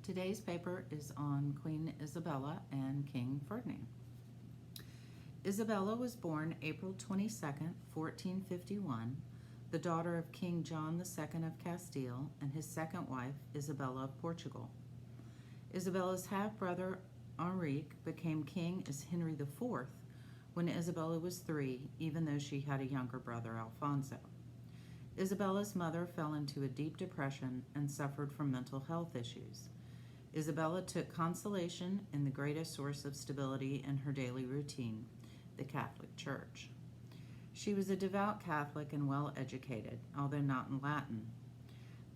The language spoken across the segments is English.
Today's paper is on Queen Isabella and King Ferdinand. Isabella was born April 22nd, 1451, the daughter of King John II of Castile and his second wife, Isabella of Portugal. Isabella's half-brother Enrique became king as Henry IV when Isabella was 3, even though she had a younger brother, Alfonso. Isabella's mother fell into a deep depression and suffered from mental health issues. Isabella took consolation in the greatest source of stability in her daily routine, the Catholic Church. She was a devout Catholic and well-educated, although not in Latin.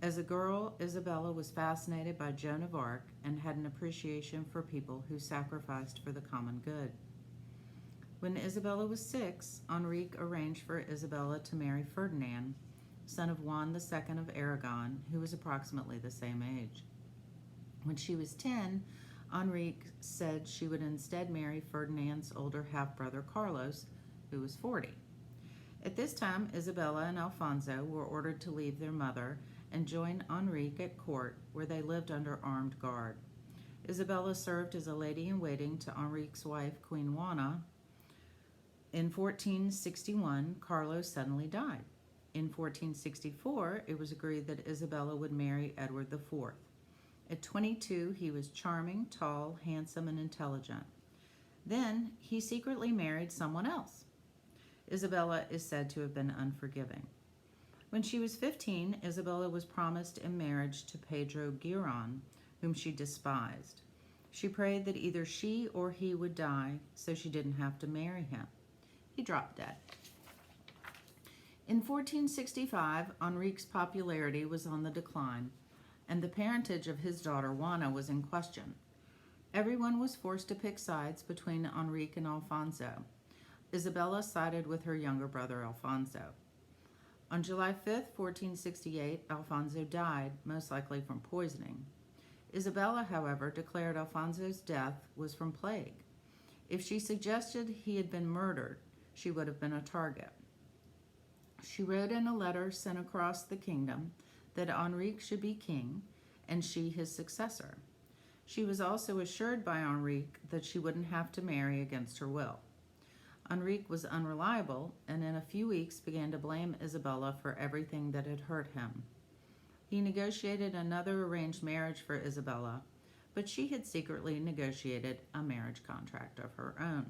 As a girl, Isabella was fascinated by Joan of Arc and had an appreciation for people who sacrificed for the common good. When Isabella was 6, Enrique arranged for Isabella to marry Ferdinand, son of Juan II of Aragon, who was approximately the same age. When she was 10, Enrique said she would instead marry Ferdinand's older half-brother Carlos, who was 40. At this time, Isabella and Alfonso were ordered to leave their mother and join Enrique at court, where they lived under armed guard. Isabella served as a lady-in-waiting to Enrique's wife, Queen Juana. In 1461, Carlos suddenly died. In 1464, it was agreed that Isabella would marry Edward IV. At 22, he was charming, tall, handsome, and intelligent. Then, he secretly married someone else. Isabella is said to have been unforgiving. When she was 15, Isabella was promised in marriage to Pedro Giron, whom she despised. She prayed that either she or he would die, so she didn't have to marry him. He dropped dead. In 1465, Enrique's popularity was on the decline, and the parentage of his daughter Juana was in question. Everyone was forced to pick sides between Enrique and Alfonso. Isabella sided with her younger brother Alfonso. On July 5, 1468, Alfonso died, most likely from poisoning. Isabella, however, declared Alfonso's death was from plague. If she suggested he had been murdered, she would have been a target. She wrote in a letter sent across the kingdom that Enrique should be king and she his successor. She was also assured by Enrique that she wouldn't have to marry against her will. Enrique was unreliable and in a few weeks began to blame Isabella for everything that had hurt him. He negotiated another arranged marriage for Isabella, but she had secretly negotiated a marriage contract of her own.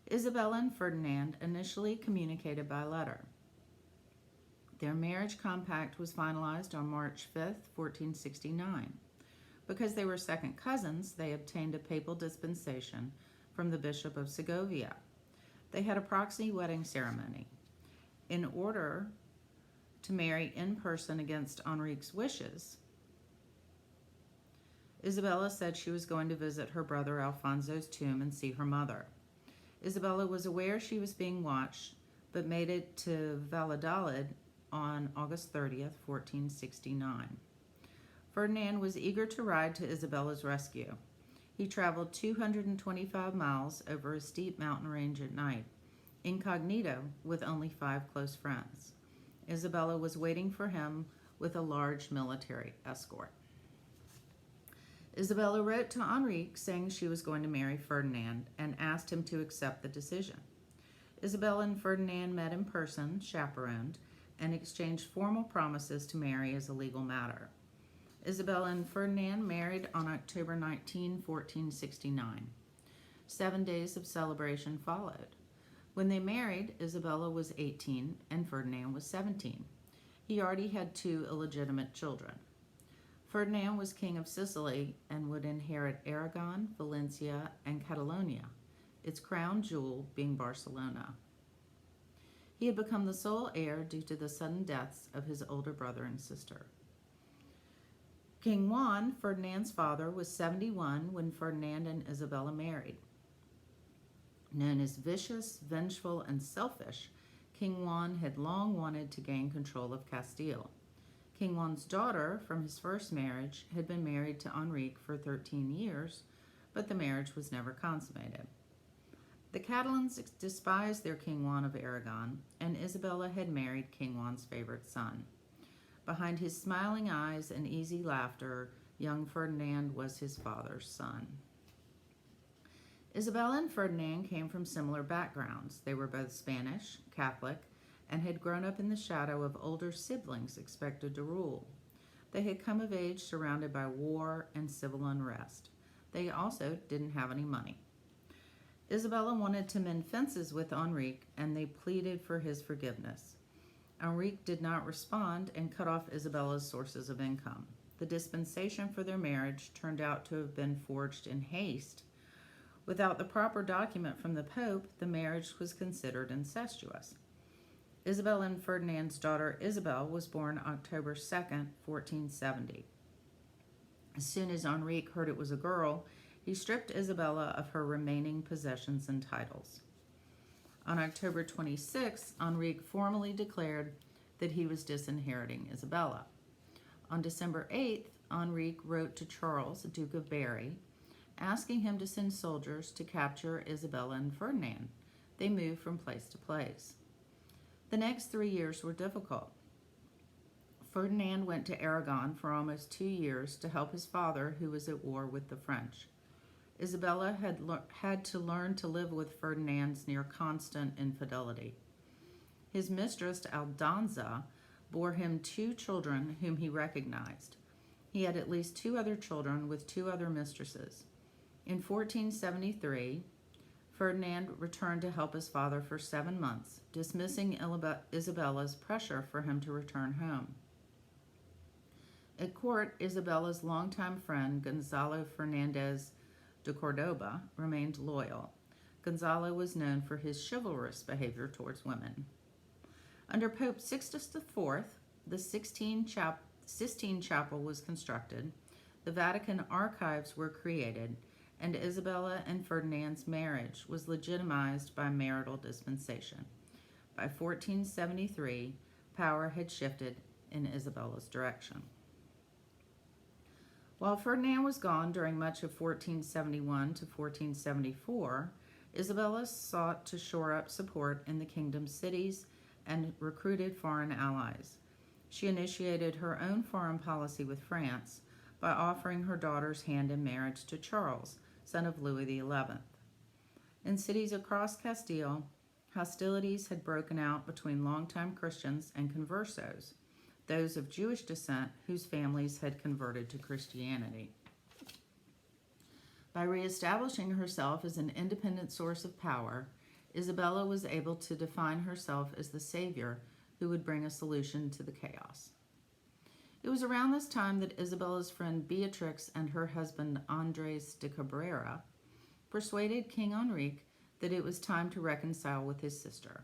Isabella and Ferdinand initially communicated by letter. Their marriage compact was finalized on March 5, 1469. Because they were second cousins, they obtained a papal dispensation from the Bishop of Segovia. They had a proxy wedding ceremony. In order to marry in person against Enrique's wishes, Isabella said she was going to visit her brother Alfonso's tomb and see her mother. Isabella was aware she was being watched, but made it to Valladolid on August 30th, 1469. Ferdinand was eager to ride to Isabella's rescue. He traveled 225 miles over a steep mountain range at night, incognito with only 5 close friends. Isabella was waiting for him with a large military escort. Isabella wrote to Enrique saying she was going to marry Ferdinand and asked him to accept the decision. Isabella and Ferdinand met in person, chaperoned, and exchanged formal promises to marry as a legal matter. Isabella and Ferdinand married on October 19, 1469. 7 days of celebration followed. When they married, Isabella was 18 and Ferdinand was 17. He already had 2 illegitimate children. Ferdinand was king of Sicily and would inherit Aragon, Valencia, and Catalonia, its crown jewel being Barcelona. He had become the sole heir due to the sudden deaths of his older brother and sister. King Juan, Ferdinand's father, was 71 when Ferdinand and Isabella married. Known as vicious, vengeful, and selfish, King Juan had long wanted to gain control of Castile. King Juan's daughter, from his first marriage, had been married to Enrique for 13 years, but the marriage was never consummated. The Catalans despised their King Juan of Aragon, and Isabella had married King Juan's favorite son. Behind his smiling eyes and easy laughter, Young Ferdinand was his father's son. Isabella and Ferdinand came from similar backgrounds. They were both Spanish, Catholic, and had grown up in the shadow of older siblings expected to rule. They had come of age surrounded by war and civil unrest. They also didn't have any money. Isabella wanted to mend fences with Enrique, and they pleaded for his forgiveness. Enrique did not respond and cut off Isabella's sources of income. The dispensation for their marriage turned out to have been forged in haste. Without the proper document from the Pope, the marriage was considered incestuous. Isabella and Ferdinand's daughter Isabel was born October 2nd, 1470. As soon as Enrique heard it was a girl, he stripped Isabella of her remaining possessions and titles. On October 26th, Enrique formally declared that he was disinheriting Isabella. On December 8th, Enrique wrote to Charles, Duke of Berry, asking him to send soldiers to capture Isabella and Ferdinand. They moved from place to place. The next 3 years were difficult. Ferdinand went to Aragon for almost 2 years to help his father, who was at war with the French. Isabella had to learn to live with Ferdinand's near constant infidelity. His mistress, Aldonza, bore him 2 children whom he recognized. He had at least 2 other children with 2 other mistresses. In 1473, Ferdinand returned to help his father for 7 months, dismissing Isabella's pressure for him to return home. At court, Isabella's longtime friend, Gonzalo Fernandez de Cordoba, remained loyal. Gonzalo was known for his chivalrous behavior towards women. Under Pope Sixtus IV, the Sistine Chapel was constructed, the Vatican archives were created, and Isabella and Ferdinand's marriage was legitimized by marital dispensation. By 1473, power had shifted in Isabella's direction. While Ferdinand was gone during much of 1471 to 1474, Isabella sought to shore up support in the kingdom's cities and recruited foreign allies. She initiated her own foreign policy with France by offering her daughter's hand in marriage to Charles, son of Louis XI. In cities across Castile, hostilities had broken out between longtime Christians and conversos, those of Jewish descent whose families had converted to Christianity. By reestablishing herself as an independent source of power, Isabella was able to define herself as the savior who would bring a solution to the chaos. It was around this time that Isabella's friend Beatrix and her husband Andres de Cabrera persuaded King Enrique that it was time to reconcile with his sister.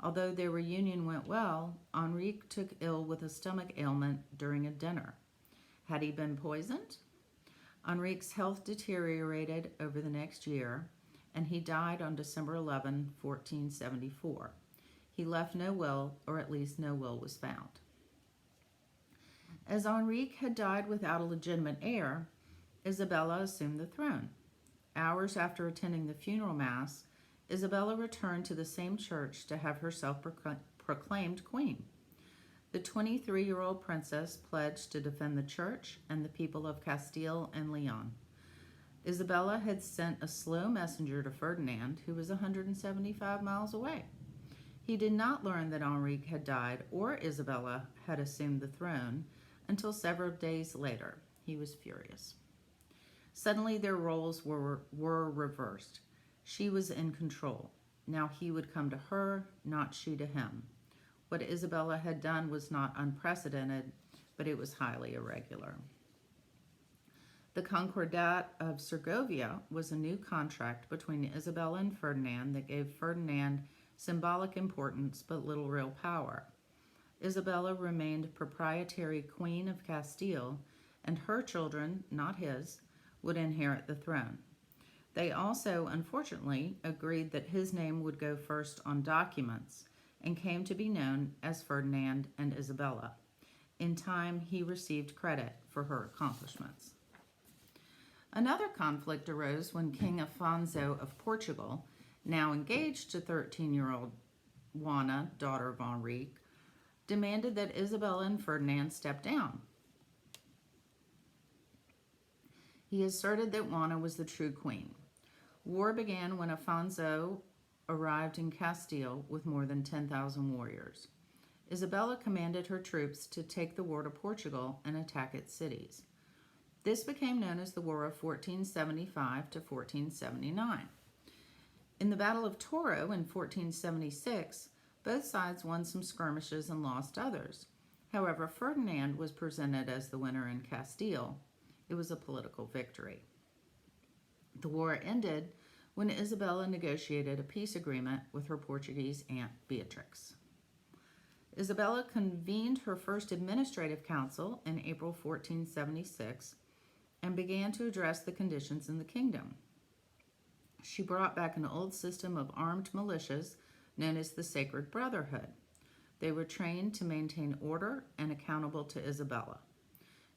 Although their reunion went well, Enrique took ill with a stomach ailment during a dinner. Had he been poisoned? Enrique's health deteriorated over the next year, and he died on December 11, 1474. He left no will, or at least no will was found. As Enrique had died without a legitimate heir, Isabella assumed the throne. Hours after attending the funeral mass, Isabella returned to the same church to have herself proclaimed queen. The 23-year-old princess pledged to defend the church and the people of Castile and Leon. Isabella had sent a slow messenger to Ferdinand, who was 175 miles away. He did not learn that Enrique had died or Isabella had assumed the throne until several days later. He was furious. Suddenly their roles were reversed. She was in control. Now he would come to her, not she to him. What Isabella had done was not unprecedented, but it was highly irregular. The Concordat of Segovia was a new contract between Isabella and Ferdinand that gave Ferdinand symbolic importance but little real power. Isabella remained proprietary queen of Castile, and her children, not his, would inherit the throne. They also, unfortunately, agreed that his name would go first on documents and came to be known as Ferdinand and Isabella. In time, he received credit for her accomplishments. Another conflict arose when King Afonso of Portugal, now engaged to 13-year-old Juana, daughter of Enrique, demanded that Isabella and Ferdinand step down. He asserted that Juana was the true queen. War began when Alfonso arrived in Castile with more than 10,000 warriors. Isabella commanded her troops to take the war to Portugal and attack its cities. This became known as the War of 1475 to 1479. In the Battle of Toro in 1476, both sides won some skirmishes and lost others. However, Ferdinand was presented as the winner in Castile. It was a political victory. The war ended when Isabella negotiated a peace agreement with her Portuguese aunt Beatrix. Isabella convened her first administrative council in April 1476 and began to address the conditions in the kingdom. She brought back an old system of armed militias known as the Sacred Brotherhood. They were trained to maintain order and accountable to Isabella.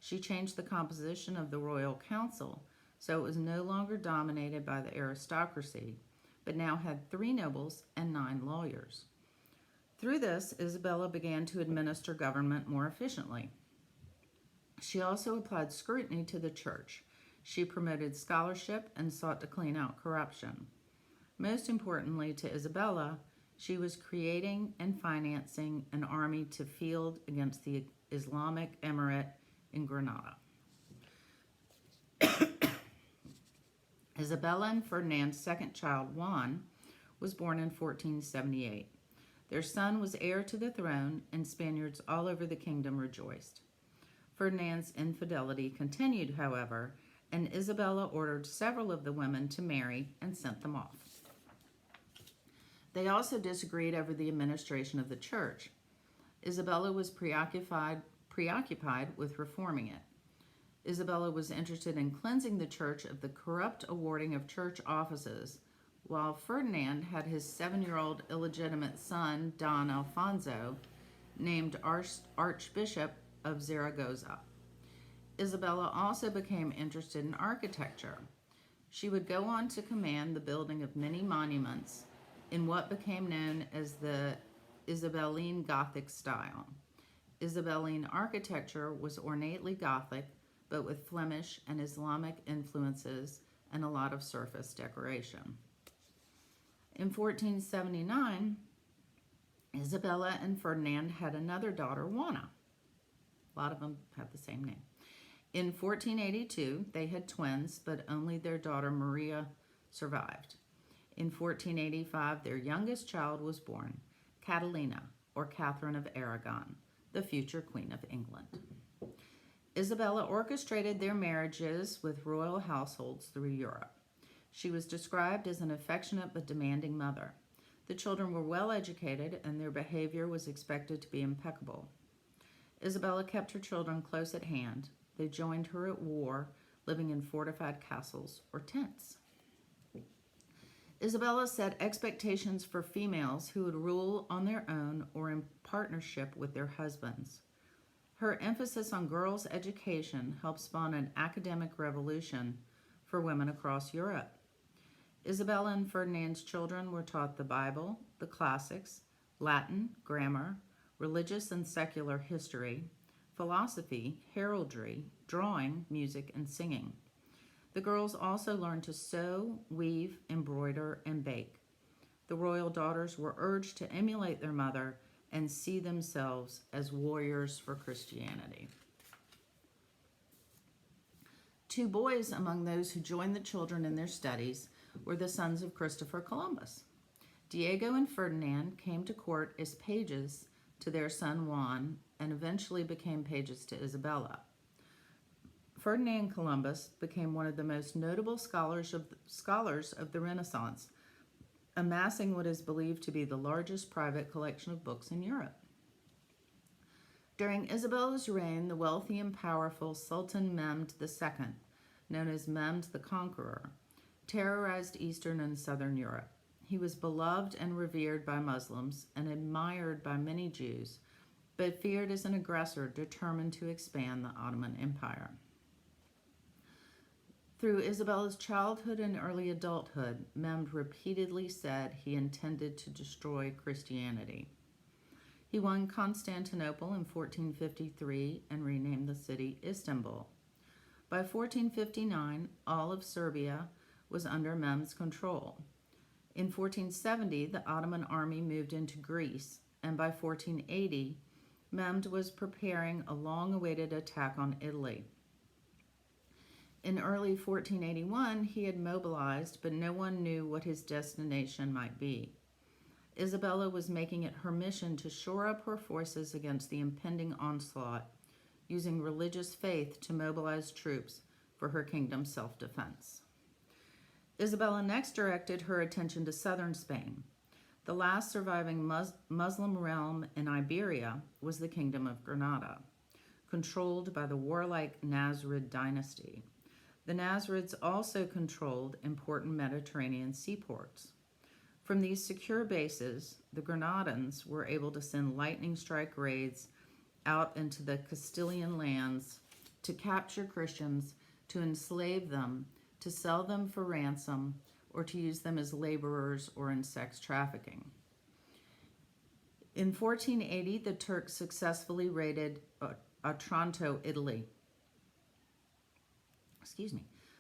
She changed the composition of the royal council so it was no longer dominated by the aristocracy, but now had 3 nobles and 9 lawyers. Through this, Isabella began to administer government more efficiently. She also applied scrutiny to the church. She promoted scholarship and sought to clean out corruption. Most importantly to Isabella, she was creating and financing an army to field against the Islamic Emirate in Granada. Isabella and Ferdinand's second child, Juan, was born in 1478. Their son was heir to the throne, and Spaniards all over the kingdom rejoiced. Ferdinand's infidelity continued, however, and Isabella ordered several of the women to marry and sent them off. They also disagreed over the administration of the church. Isabella was preoccupied with reforming it. Isabella was interested in cleansing the church of the corrupt awarding of church offices, while Ferdinand had his 7-year-old illegitimate son, Don Alfonso, named Archbishop of Zaragoza. Isabella also became interested in architecture. She would go on to command the building of many monuments in what became known as the Isabelline Gothic style. Isabelline architecture was ornately Gothic, but with Flemish and Islamic influences and a lot of surface decoration. In 1479, Isabella and Ferdinand had another daughter, Juana. A lot of them have the same name. In 1482, they had twins, but only their daughter Maria survived. In 1485, their youngest child was born, Catalina, or Catherine of Aragon, the future Queen of England. Isabella orchestrated their marriages with royal households through Europe. She was described as an affectionate but demanding mother. The children were well educated, and their behavior was expected to be impeccable. Isabella kept her children close at hand. They joined her at war, living in fortified castles or tents. Isabella set expectations for females who would rule on their own or in partnership with their husbands. Her emphasis on girls' education helped spawn an academic revolution for women across Europe. Isabella and Ferdinand's children were taught the Bible, the classics, Latin, grammar, religious and secular history, philosophy, heraldry, drawing, music, and singing. The girls also learned to sew, weave, embroider, and bake. The royal daughters were urged to emulate their mother and see themselves as warriors for Christianity. 2 boys among those who joined the children in their studies were the sons of Christopher Columbus. Diego and Ferdinand came to court as pages to their son Juan and eventually became pages to Isabella. Ferdinand Columbus became one of the most notable scholars of the Renaissance, amassing what is believed to be the largest private collection of books in Europe. During Isabella's reign, the wealthy and powerful Sultan Mehmed II, known as Mehmed the Conqueror, terrorized Eastern and Southern Europe. He was beloved and revered by Muslims and admired by many Jews, but feared as an aggressor determined to expand the Ottoman Empire. Through Isabella's childhood and early adulthood, Mehmed repeatedly said he intended to destroy Christianity. He won Constantinople in 1453 and renamed the city Istanbul. By 1459, all of Serbia was under Mehmed's control. In 1470, the Ottoman army moved into Greece, and by 1480, Mehmed was preparing a long-awaited attack on Italy. In early 1481, he had mobilized, but no one knew what his destination might be. Isabella was making it her mission to shore up her forces against the impending onslaught, using religious faith to mobilize troops for her kingdom's self-defense. Isabella next directed her attention to southern Spain. The last surviving Muslim realm in Iberia was the Kingdom of Granada, controlled by the warlike Nasrid dynasty. The Nasrids also controlled important Mediterranean seaports. From these secure bases, the Granadans were able to send lightning strike raids out into the Castilian lands to capture Christians, to enslave them, to sell them for ransom, or to use them as laborers or in sex trafficking. In 1480, the Turks successfully raided Otranto, Italy.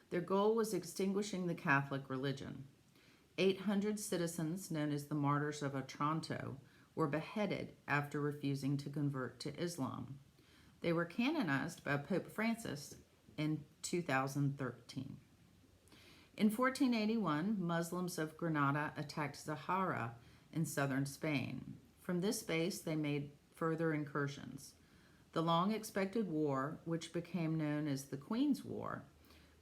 Their goal was extinguishing the Catholic religion. 800 citizens, known as the Martyrs of Otranto, were beheaded after refusing to convert to Islam. They were canonized by Pope Francis in 2013. In 1481, Muslims of Granada attacked Zahara in southern Spain. From this base, they made further incursions. The long-expected war, which became known as the Queen's War,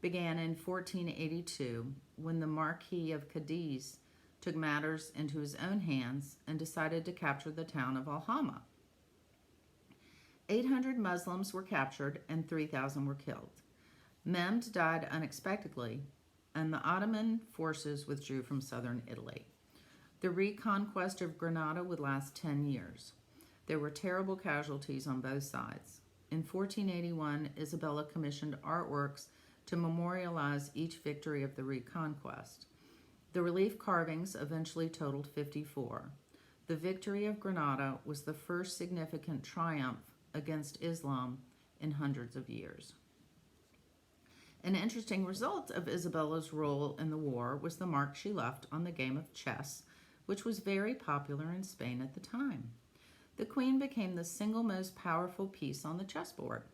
began in 1482 when the Marquis of Cadiz took matters into his own hands and decided to capture the town of Alhama. 800 Muslims were captured and 3,000 were killed. Mehmed died unexpectedly, and the Ottoman forces withdrew from southern Italy. The reconquest of Granada would last 10 years. There were terrible casualties on both sides. In 1481, Isabella commissioned artworks to memorialize each victory of the reconquest. The relief carvings eventually totaled 54. The victory of Granada was the first significant triumph against Islam in hundreds of years. An interesting result of Isabella's role in the war was the mark she left on the game of chess, which was very popular in Spain at the time. The Queen became the single most powerful piece on the chessboard,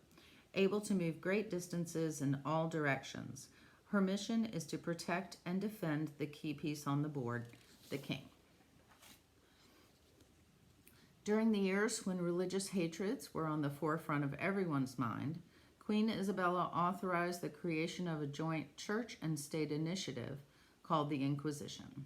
able to move great distances in all directions. Her mission is to protect and defend the key piece on the board, the king. During the years when religious hatreds were on the forefront of everyone's mind, Queen Isabella authorized the creation of a joint church and state initiative called the Inquisition.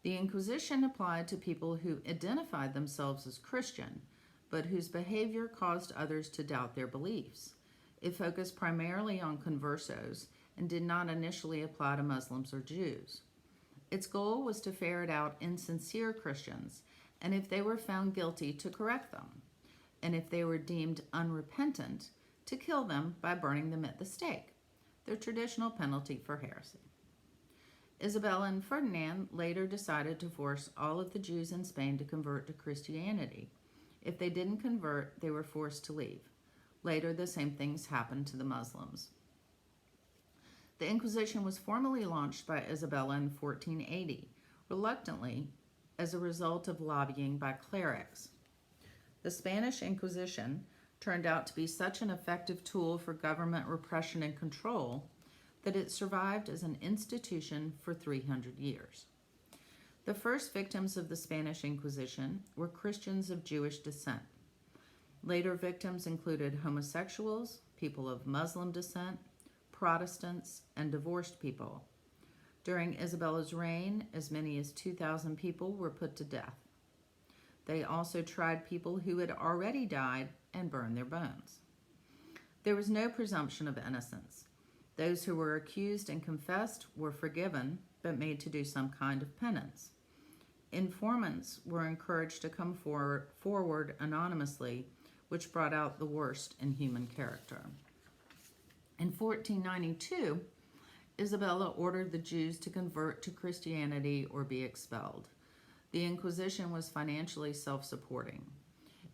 The Inquisition applied to people who identified themselves as Christian, but whose behavior caused others to doubt their beliefs. It focused primarily on conversos and did not initially apply to Muslims or Jews. Its goal was to ferret out insincere Christians, and if they were found guilty, to correct them, and if they were deemed unrepentant, to kill them by burning them at the stake, their traditional penalty for heresy. Isabella and Ferdinand later decided to force all of the Jews in Spain to convert to Christianity. If they didn't convert, they were forced to leave. Later, the same things happened to the Muslims. The Inquisition was formally launched by Isabella in 1480, reluctantly, as a result of lobbying by clerics. The Spanish Inquisition turned out to be such an effective tool for government repression and control that it survived as an institution for 300 years. The first victims of the Spanish Inquisition were Christians of Jewish descent. Later victims included homosexuals, people of Muslim descent, Protestants, and divorced people. During Isabella's reign, as many as 2,000 people were put to death. They also tried people who had already died and burned their bones. There was no presumption of innocence. Those who were accused and confessed were forgiven, but made to do some kind of penance. Informants were encouraged to come forward anonymously, which brought out the worst in human character. In 1492, Isabella ordered the Jews to convert to Christianity or be expelled. The Inquisition was financially self-supporting.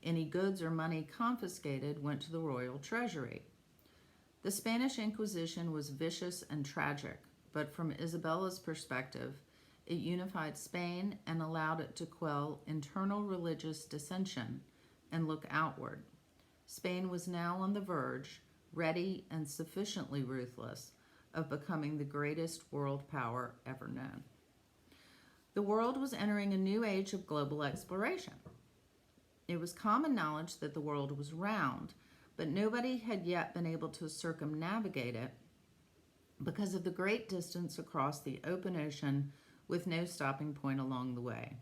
Any goods or money confiscated went to the royal treasury. The Spanish Inquisition was vicious and tragic, but from Isabella's perspective, it unified Spain and allowed it to quell internal religious dissension and look outward. Spain was now on the verge, ready and sufficiently ruthless, of becoming the greatest world power ever known. The world was entering a new age of global exploration. It was common knowledge that the world was round, but nobody had yet been able to circumnavigate it because of the great distance across the open ocean with no stopping point along the way.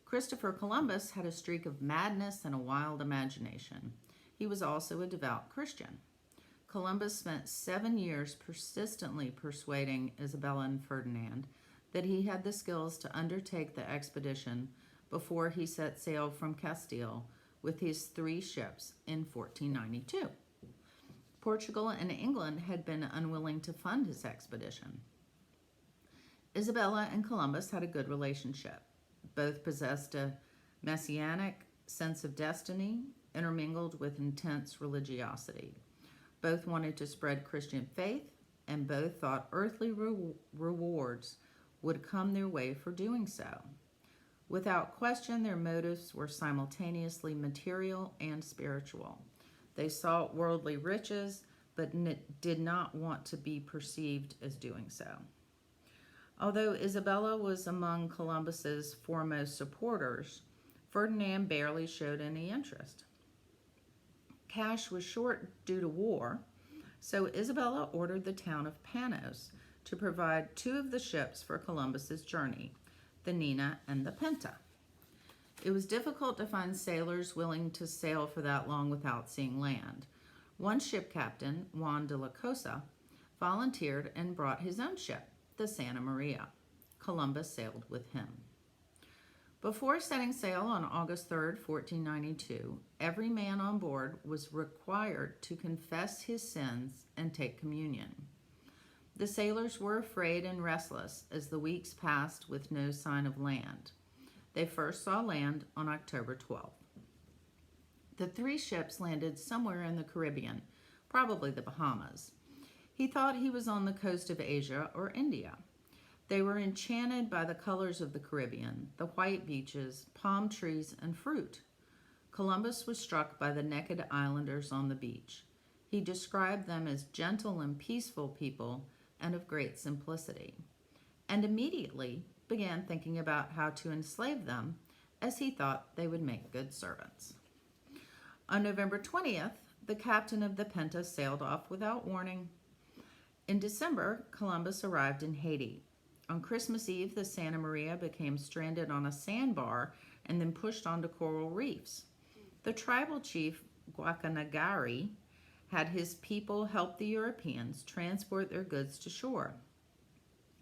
Christopher Columbus had a streak of madness and a wild imagination. He was also a devout Christian. Columbus spent 7 years persistently persuading Isabella and Ferdinand that he had the skills to undertake the expedition before he set sail from Castile with his 3 ships in 1492. Portugal and England had been unwilling to fund his expedition. Isabella and Columbus had a good relationship. Both possessed a messianic sense of destiny, intermingled with intense religiosity. Both wanted to spread Christian faith, and both thought earthly rewards would come their way for doing so. Without question, their motives were simultaneously material and spiritual. They sought worldly riches, but did not want to be perceived as doing so. Although Isabella was among Columbus's foremost supporters, Ferdinand barely showed any interest. Cash was short due to war, so Isabella ordered the town of Panos to provide 2 of the ships for Columbus's journey, the Nina and the Pinta. It was difficult to find sailors willing to sail for that long without seeing land. One ship captain, Juan de la Cosa, volunteered and brought his own ship, the Santa Maria. Columbus sailed with him. Before setting sail on August 3, 1492, every man on board was required to confess his sins and take communion. The sailors were afraid and restless as the weeks passed with no sign of land. They first saw land on October 12th. The 3 ships landed somewhere in the Caribbean, probably the Bahamas. He thought he was on the coast of Asia or India. They were enchanted by the colors of the Caribbean, the white beaches, palm trees, and fruit. Columbus was struck by the naked islanders on the beach. He described them as gentle and peaceful people and of great simplicity, and immediately began thinking about how to enslave them, as he thought they would make good servants. On November 20th, the captain of the Pinta sailed off without warning. In December, Columbus arrived in Haiti. On Christmas Eve, the Santa Maria became stranded on a sandbar and then pushed onto coral reefs. The tribal chief, Guacanagari, had his people help the Europeans transport their goods to shore.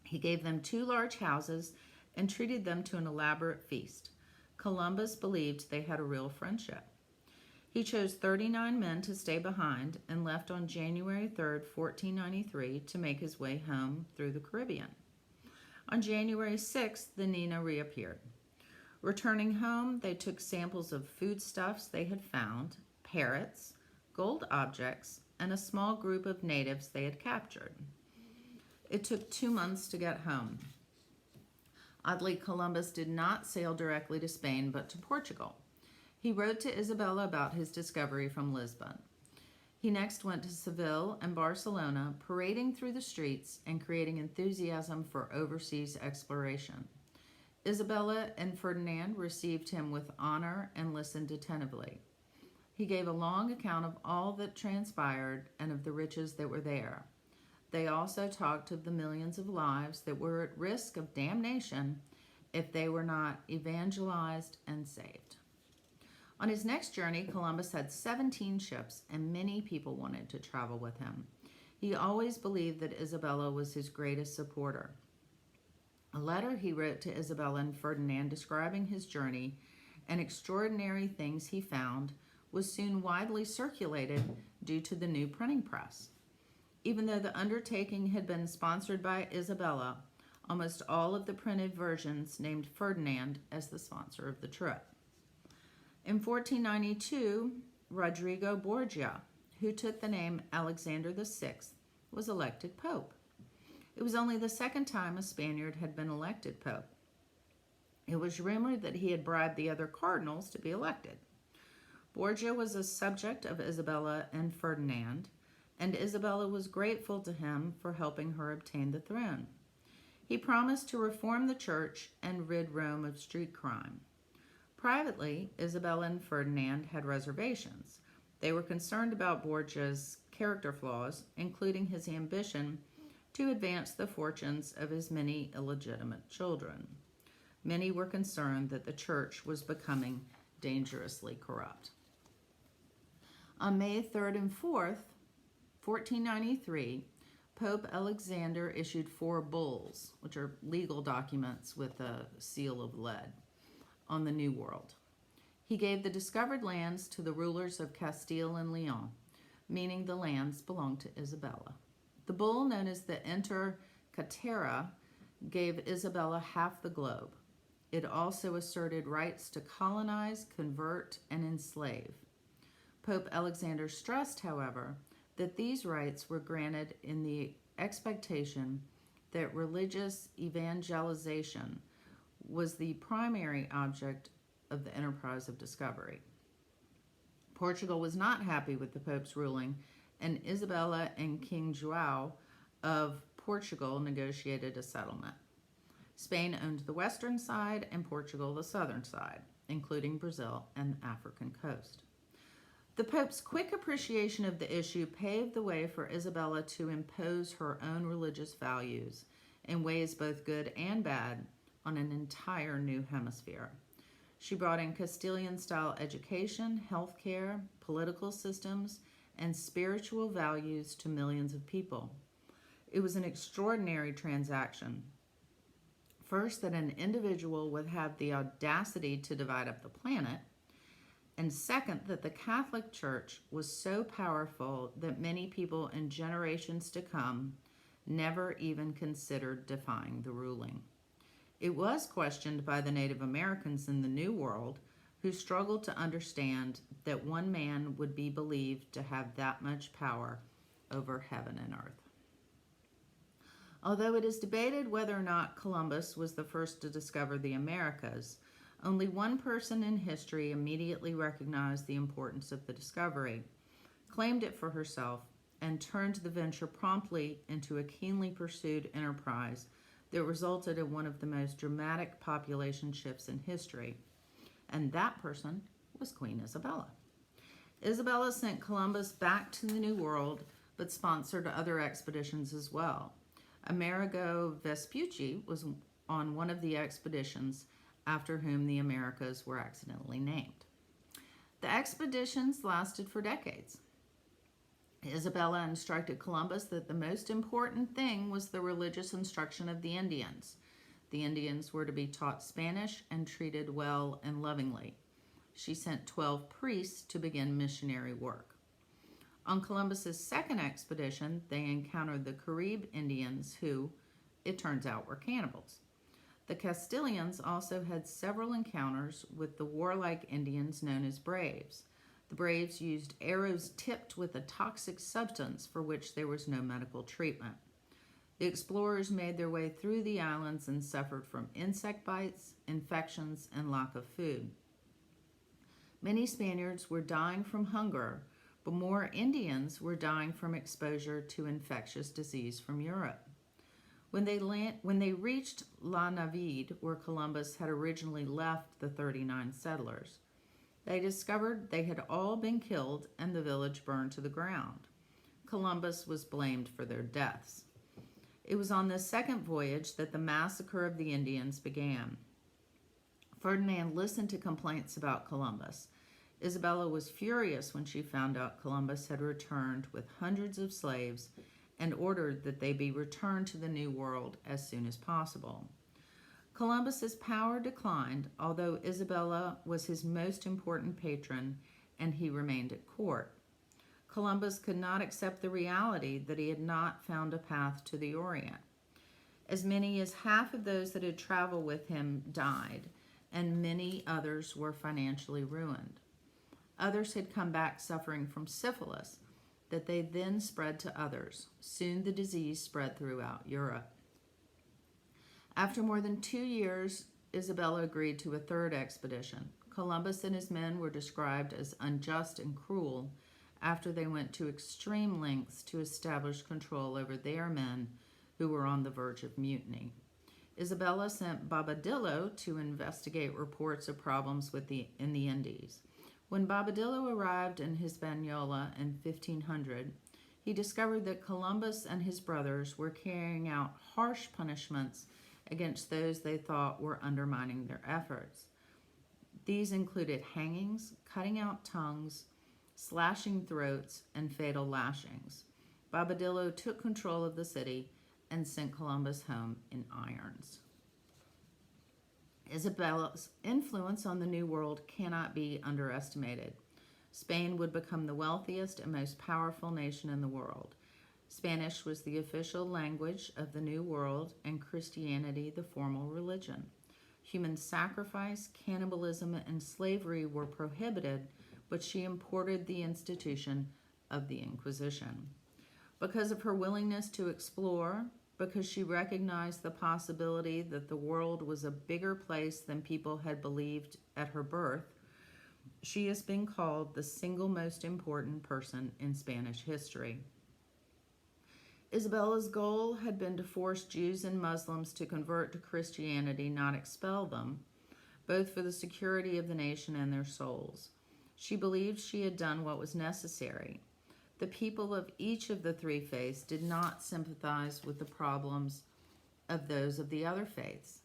He gave them 2 large houses and treated them to an elaborate feast. Columbus believed they had a real friendship. He chose 39 men to stay behind and left on January 3, 1493, to make his way home through the Caribbean. On January 6th, the Nina reappeared. Returning home, they took samples of foodstuffs they had found, parrots, gold objects, and a small group of natives they had captured. It took 2 months to get home. Oddly, Columbus did not sail directly to Spain, but to Portugal. He wrote to Isabella about his discovery from Lisbon. He next went to Seville and Barcelona, parading through the streets and creating enthusiasm for overseas exploration. Isabella and Ferdinand received him with honor and listened attentively. He gave a long account of all that transpired and of the riches that were there. They also talked of the millions of lives that were at risk of damnation if they were not evangelized and saved. On his next journey, Columbus had 17 ships, and many people wanted to travel with him. He always believed that Isabella was his greatest supporter. A letter he wrote to Isabella and Ferdinand describing his journey and extraordinary things he found was soon widely circulated due to the new printing press. Even though the undertaking had been sponsored by Isabella, almost all of the printed versions named Ferdinand as the sponsor of the trip. In 1492, Rodrigo Borgia, who took the name Alexander VI, was elected pope. It was only the second time a Spaniard had been elected pope. It was rumored that he had bribed the other cardinals to be elected. Borgia was a subject of Isabella and Ferdinand, and Isabella was grateful to him for helping her obtain the throne. He promised to reform the church and rid Rome of street crime. Privately, Isabella and Ferdinand had reservations. They were concerned about Borgia's character flaws, including his ambition to advance the fortunes of his many illegitimate children. Many were concerned that the church was becoming dangerously corrupt. On May 3rd and 4th, 1493, Pope Alexander issued 4 bulls, which are legal documents with a seal of lead, on the New World. He gave the discovered lands to the rulers of Castile and Leon, meaning the lands belonged to Isabella. The bull, known as the Inter Caetera, gave Isabella half the globe. It also asserted rights to colonize, convert, and enslave. Pope Alexander stressed, however, that these rights were granted in the expectation that religious evangelization was the primary object of the enterprise of discovery. Portugal was not happy with the Pope's ruling, and Isabella and King João of Portugal negotiated a settlement. Spain owned the western side and Portugal the southern side, including Brazil and the African coast. The Pope's quick appreciation of the issue paved the way for Isabella to impose her own religious values in ways both good and bad on an entire new hemisphere. She brought in Castilian-style education, healthcare, political systems, and spiritual values to millions of people. It was an extraordinary transaction. First, that an individual would have the audacity to divide up the planet, and second, that the Catholic Church was so powerful that many people in generations to come never even considered defying the ruling. It was questioned by the Native Americans in the New World, who struggled to understand that one man would be believed to have that much power over heaven and earth. Although it is debated whether or not Columbus was the first to discover the Americas, only one person in history immediately recognized the importance of the discovery, claimed it for herself, and turned the venture promptly into a keenly pursued enterprise that resulted in one of the most dramatic population shifts in history. And that person was Queen Isabella. Isabella sent Columbus back to the New World, but sponsored other expeditions as well. Amerigo Vespucci was on one of the expeditions, after whom the Americas were accidentally named. The expeditions lasted for decades. Isabella instructed Columbus that the most important thing was the religious instruction of the Indians. The Indians were to be taught Spanish and treated well and lovingly. She sent 12 priests to begin missionary work. On Columbus's second expedition, they encountered the Carib Indians who, it turns out, were cannibals. The Castilians also had several encounters with the warlike Indians known as braves. The braves used arrows tipped with a toxic substance for which there was no medical treatment. The explorers made their way through the islands and suffered from insect bites, infections, and lack of food. Many Spaniards were dying from hunger, but more Indians were dying from exposure to infectious disease from Europe. When they reached La Navidad, where Columbus had originally left the 39 settlers, they discovered they had all been killed and the village burned to the ground. Columbus was blamed for their deaths. It was on this second voyage that the massacre of the Indians began. Ferdinand listened to complaints about Columbus. Isabella was furious when she found out Columbus had returned with hundreds of slaves and ordered that they be returned to the New World as soon as possible. Columbus's power declined, although Isabella was his most important patron and he remained at court. Columbus could not accept the reality that he had not found a path to the Orient. As many as half of those that had traveled with him died, and many others were financially ruined. Others had come back suffering from syphilis, that they then spread to others. Soon the disease spread throughout Europe. After more than 2 years, Isabella agreed to a third expedition. Columbus and his men were described as unjust and cruel after they went to extreme lengths to establish control over their men who were on the verge of mutiny. Isabella sent Bobadillo to investigate reports of problems in the Indies. When Bobadillo arrived in Hispaniola in 1500, he discovered that Columbus and his brothers were carrying out harsh punishments against those they thought were undermining their efforts. These included hangings, cutting out tongues, slashing throats, and fatal lashings. Bobadillo took control of the city and sent Columbus home in irons. Isabella's influence on the New World cannot be underestimated. Spain would become the wealthiest and most powerful nation in the world. Spanish was the official language of the New World and Christianity the formal religion. Human sacrifice, cannibalism, and slavery were prohibited, but she imported the institution of the Inquisition. Because of her willingness to explore, because she recognized the possibility that the world was a bigger place than people had believed at her birth, she has been called the single most important person in Spanish history. Isabella's goal had been to force Jews and Muslims to convert to Christianity, not expel them, both for the security of the nation and their souls. She believed she had done what was necessary. The people of each of the three faiths did not sympathize with the problems of those of the other faiths.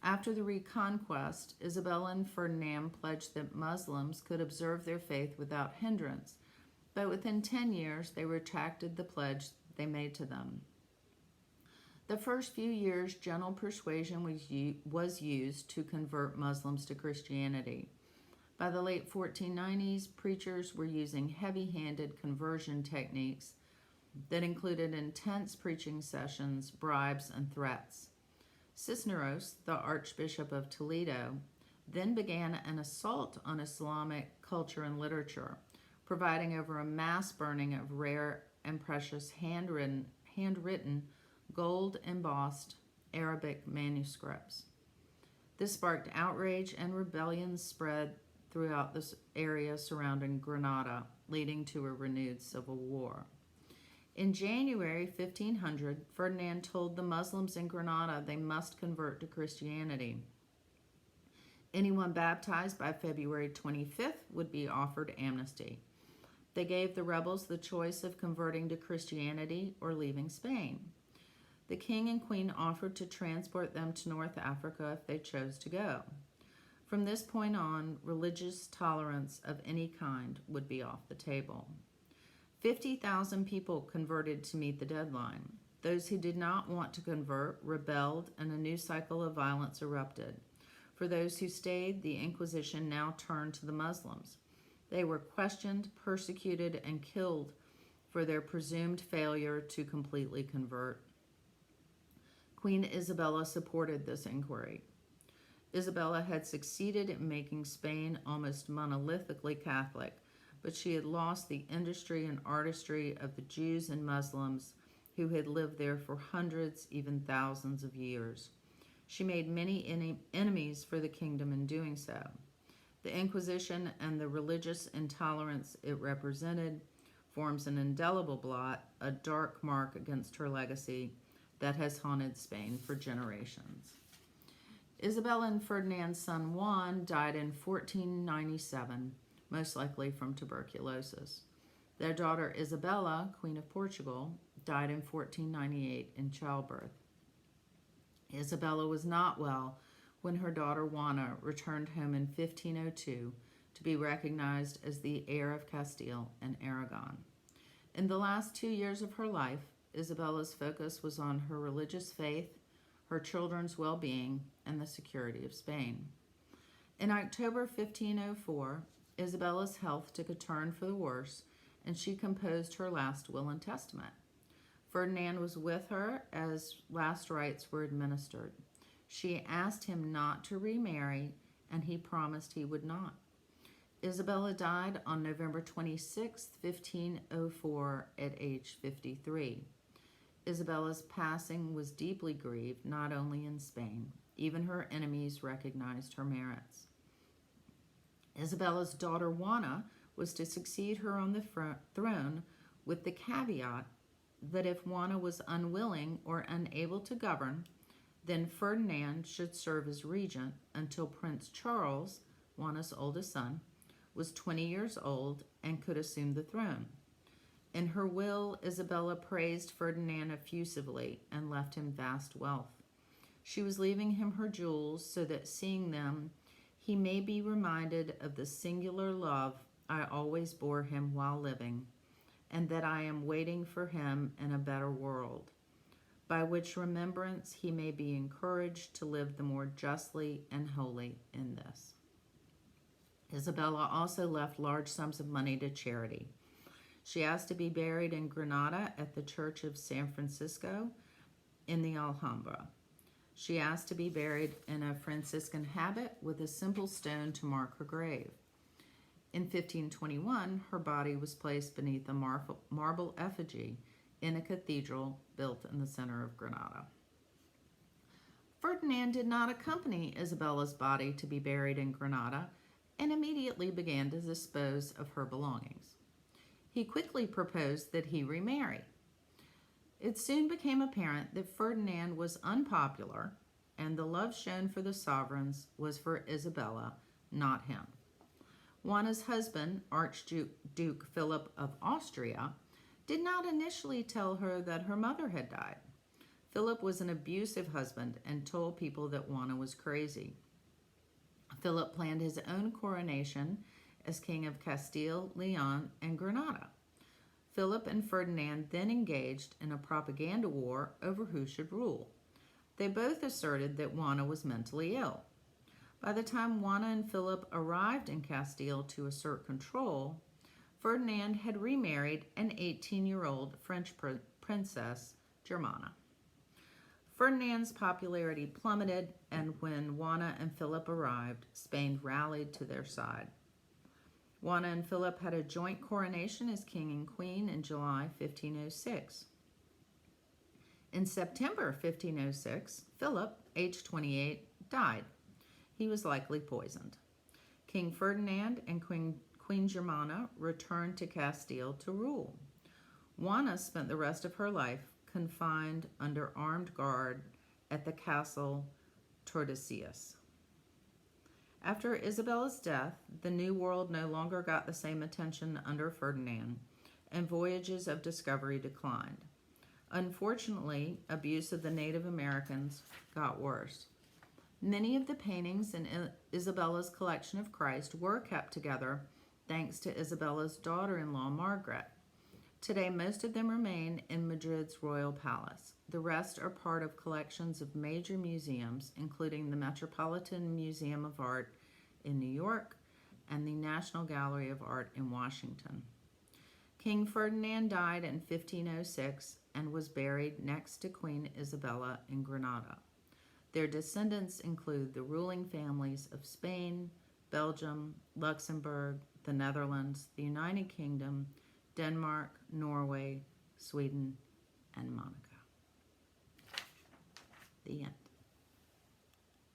After the Reconquest, Isabella and Ferdinand pledged that Muslims could observe their faith without hindrance, but within 10 years they retracted the pledge they made to them. The first few years, gentle persuasion was used to convert Muslims to Christianity. By the late 1490s, preachers were using heavy-handed conversion techniques that included intense preaching sessions, bribes, and threats. Cisneros, the Archbishop of Toledo, then began an assault on Islamic culture and literature, providing over a mass burning of rare and precious handwritten, gold-embossed Arabic manuscripts. This sparked outrage, and rebellions spread throughout this area surrounding Granada, leading to a renewed civil war. In January 1500, Ferdinand told the Muslims in Granada they must convert to Christianity. Anyone baptized by February 25th would be offered amnesty. They gave the rebels the choice of converting to Christianity or leaving Spain. The king and queen offered to transport them to North Africa if they chose to go. From this point on, religious tolerance of any kind would be off the table. 50,000 people converted to meet the deadline. Those who did not want to convert rebelled, and a new cycle of violence erupted. For those who stayed, the Inquisition now turned to the Muslims. They were questioned, persecuted, and killed for their presumed failure to completely convert. Queen Isabella supported this inquiry. Isabella had succeeded in making Spain almost monolithically Catholic, but she had lost the industry and artistry of the Jews and Muslims who had lived there for hundreds, even thousands of years. She made many enemies for the kingdom in doing so. The Inquisition and the religious intolerance it represented forms an indelible blot, a dark mark against her legacy that has haunted Spain for generations. Isabella and Ferdinand's son Juan died in 1497, most likely from tuberculosis. Their daughter Isabella, Queen of Portugal, died in 1498 in childbirth. Isabella was not well when her daughter Juana returned home in 1502 to be recognized as the heir of Castile and Aragon. In the last 2 years of her life, Isabella's focus was on her religious faith, her children's well-being, and the security of Spain. In October 1504, Isabella's health took a turn for the worse, and she composed her last will and testament. Ferdinand was with her as last rites were administered. She asked him not to remarry, and he promised he would not. Isabella died on November 26, 1504, at age 53. Isabella's passing was deeply grieved, not only in Spain. Even her enemies recognized her merits. Isabella's daughter Juana was to succeed her on the throne, with the caveat that if Juana was unwilling or unable to govern, then Ferdinand should serve as regent until Prince Charles, Juana's oldest son, was 20 years old and could assume the throne. In her will, Isabella praised Ferdinand effusively and left him vast wealth. She was leaving him her jewels so that, seeing them, he may be reminded of the singular love I always bore him while living, and that I am waiting for him in a better world, by which remembrance he may be encouraged to live the more justly and wholly in this. Isabella also left large sums of money to charity. She asked to be buried in Granada at the Church of San Francisco in the Alhambra. She asked to be buried in a Franciscan habit with a simple stone to mark her grave. In 1521, her body was placed beneath a marble effigy in a cathedral built in the center of Granada. Ferdinand did not accompany Isabella's body to be buried in Granada and immediately began to dispose of her belongings. He quickly proposed that he remarry. It soon became apparent that Ferdinand was unpopular, and the love shown for the sovereigns was for Isabella, not him. Juana's husband, Archduke Philip of Austria, did not initially tell her that her mother had died. Philip was an abusive husband and told people that Juana was crazy. Philip planned his own coronation as King of Castile, Leon, and Granada. Philip and Ferdinand then engaged in a propaganda war over who should rule. They both asserted that Juana was mentally ill. By the time Juana and Philip arrived in Castile to assert control, Ferdinand had remarried an 18-year-old French princess, Germana. Ferdinand's popularity plummeted, and when Juana and Philip arrived, Spain rallied to their side. Juana and Philip had a joint coronation as king and queen in July 1506. In September 1506, Philip, aged 28, died. He was likely poisoned. King Ferdinand and Queen Germana returned to Castile to rule. Juana spent the rest of her life confined under armed guard at the castle Tordesillas. After Isabella's death, the New World no longer got the same attention under Ferdinand, and voyages of discovery declined. Unfortunately, abuse of the Native Americans got worse. Many of the paintings in Isabella's collection of Christ were kept together thanks to Isabella's daughter-in-law, Margaret. Today, most of them remain in Madrid's royal palace. The rest are part of collections of major museums, including the Metropolitan Museum of Art in New York and the National Gallery of Art in Washington. King Ferdinand died in 1506 and was buried next to Queen Isabella in Granada. Their descendants include the ruling families of Spain, Belgium, Luxembourg, the Netherlands, the United Kingdom, Denmark, Norway, Sweden, and Monaco. The end.